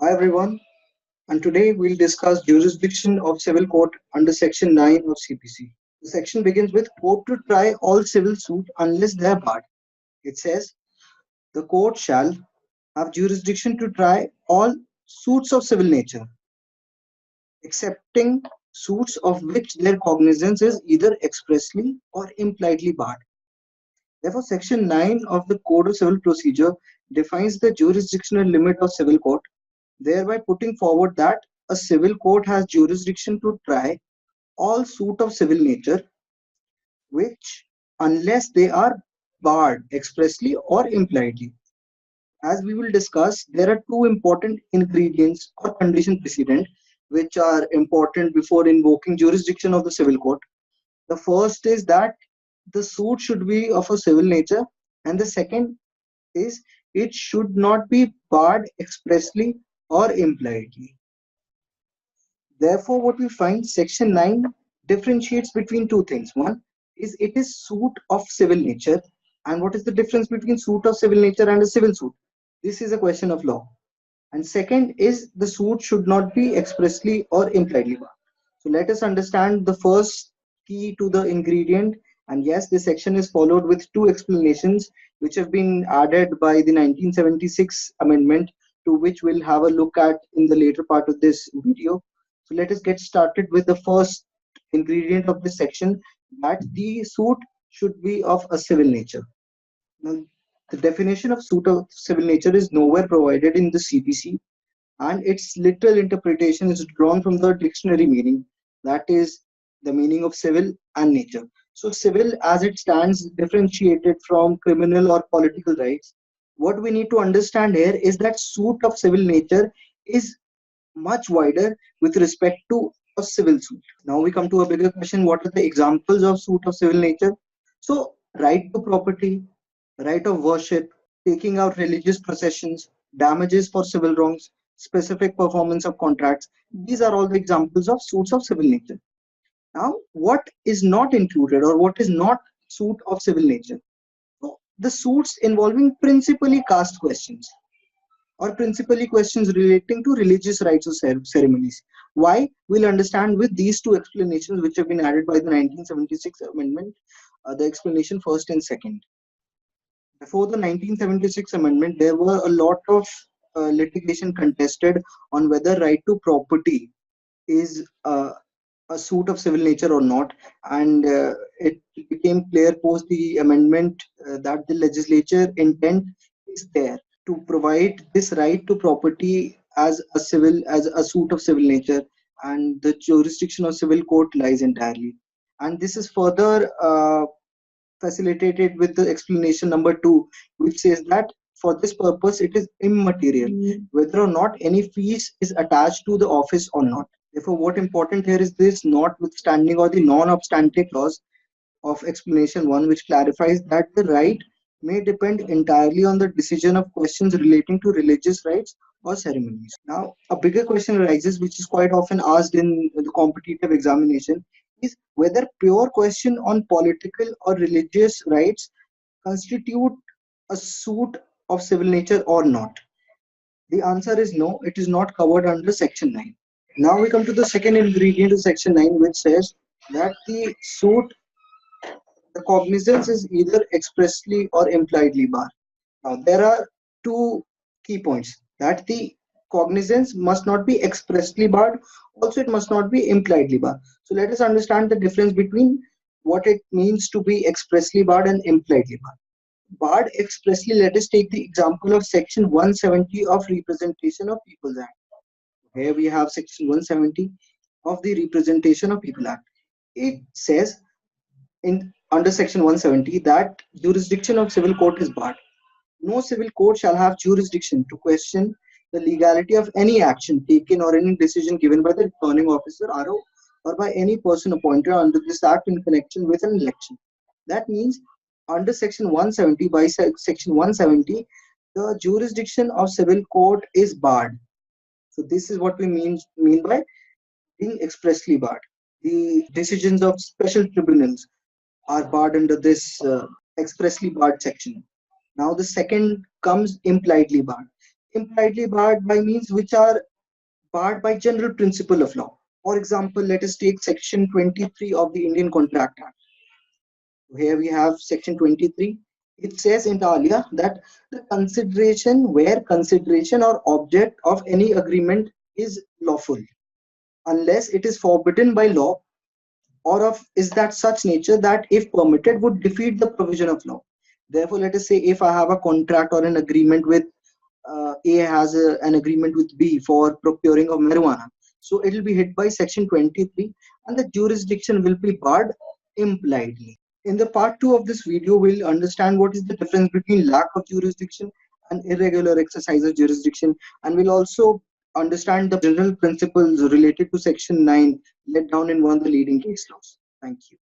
Hi everyone, and today we'll discuss jurisdiction of civil court under section 9 of CPC. The section begins with court to try all civil suit unless they are barred. It says the court shall have jurisdiction to try all suits of civil nature, excepting suits of which their cognizance is either expressly or impliedly barred. Therefore, section 9 of the Code of Civil Procedure defines the jurisdictional limit of civil court, thereby putting forward that a civil court has jurisdiction to try all suit of civil nature which unless they are barred expressly or impliedly. As we will discuss, there are two important ingredients or condition precedent which are important before invoking jurisdiction of the civil court. The first is that the suit should be of a civil nature, and the second is it should not be barred expressly or impliedly. Therefore, what we find section 9 differentiates between two things. One is it is suit of civil nature. And what is the difference between suit of civil nature and a civil suit? This is a question of law. And second is the suit should not be expressly or impliedly barred. So let us understand the first key to the ingredient. And yes, this section is followed with two explanations which have been added by the 1976 amendment, to which we'll have a look at in the later part of this video. So let us get started with the first ingredient of this section, that the suit should be of a civil nature. Now, the definition of suit of civil nature is nowhere provided in the CPC, and its literal interpretation is drawn from the dictionary meaning, that is, the meaning of civil and nature. So, civil as it stands differentiated from criminal or political rights. What we need to understand here is that suit of civil nature is much wider with respect to a civil suit. Now we come to a bigger question: what are the examples of suit of civil nature? So, right to property, right of worship, taking out religious processions, damages for civil wrongs, specific performance of contracts. These are all the examples of suits of civil nature. Now, what is not included or what is not suit of civil nature? So, the suits involving principally caste questions or principally questions relating to religious rites or ceremonies. Why? We'll understand with these two explanations which have been added by the 1976 amendment, the explanation first and second. Before the 1976 amendment, there were a lot of litigation contested on whether right to property is a suit of civil nature or not, and it became clear post the amendment that the legislature intent is there to provide this right to property as a suit of civil nature, and the jurisdiction of civil court lies entirely. And this is further facilitated with the explanation number 2, which says that for this purpose it is immaterial whether or not any fees is attached to the office or not. Therefore, what important here is this notwithstanding or the non-obstante clause of explanation 1, which clarifies that the right may depend entirely on the decision of questions relating to religious rites or ceremonies. Now, a bigger question arises, which is quite often asked in the competitive examination, is whether pure question on political or religious rights constitute a suit of civil nature or not. The answer is no, it is not covered under section 9. Now we come to the second ingredient of section 9, which says that the cognizance is either expressly or impliedly barred. Now, there are two key points, that the cognizance must not be expressly barred, also, it must not be impliedly barred. So, let us understand the difference between what it means to be expressly barred and impliedly barred. Barred expressly, let us take the example of section 170 of Representation of People's Act. Here we have section 170 of the Representation of People Act. It says in under section 170 that jurisdiction of civil court is barred. No civil court shall have jurisdiction to question the legality of any action taken or any decision given by the returning officer RO or by any person appointed under this act in connection with an election. That means under section 170, by section 170, the jurisdiction of civil court is barred. So this is what we mean by being expressly barred. The decisions of special tribunals are barred under this expressly barred section. Now the second comes impliedly barred. Impliedly barred by means which are barred by general principle of law. For example, let us take section 23 of the Indian Contract Act. Here we have section 23. It says inter alia that the consideration where consideration or object of any agreement is lawful, unless it is forbidden by law, or of is that such nature that if permitted would defeat the provision of law. Therefore, let us say if I have a contract or an agreement with A has an agreement with B for procuring of marijuana. So it will be hit by section 23 and the jurisdiction will be barred impliedly. In the part 2 of this video, we'll understand what is the difference between lack of jurisdiction and irregular exercise of jurisdiction, and we'll also understand the general principles related to section 9 laid down in one of the leading case laws. Thank you.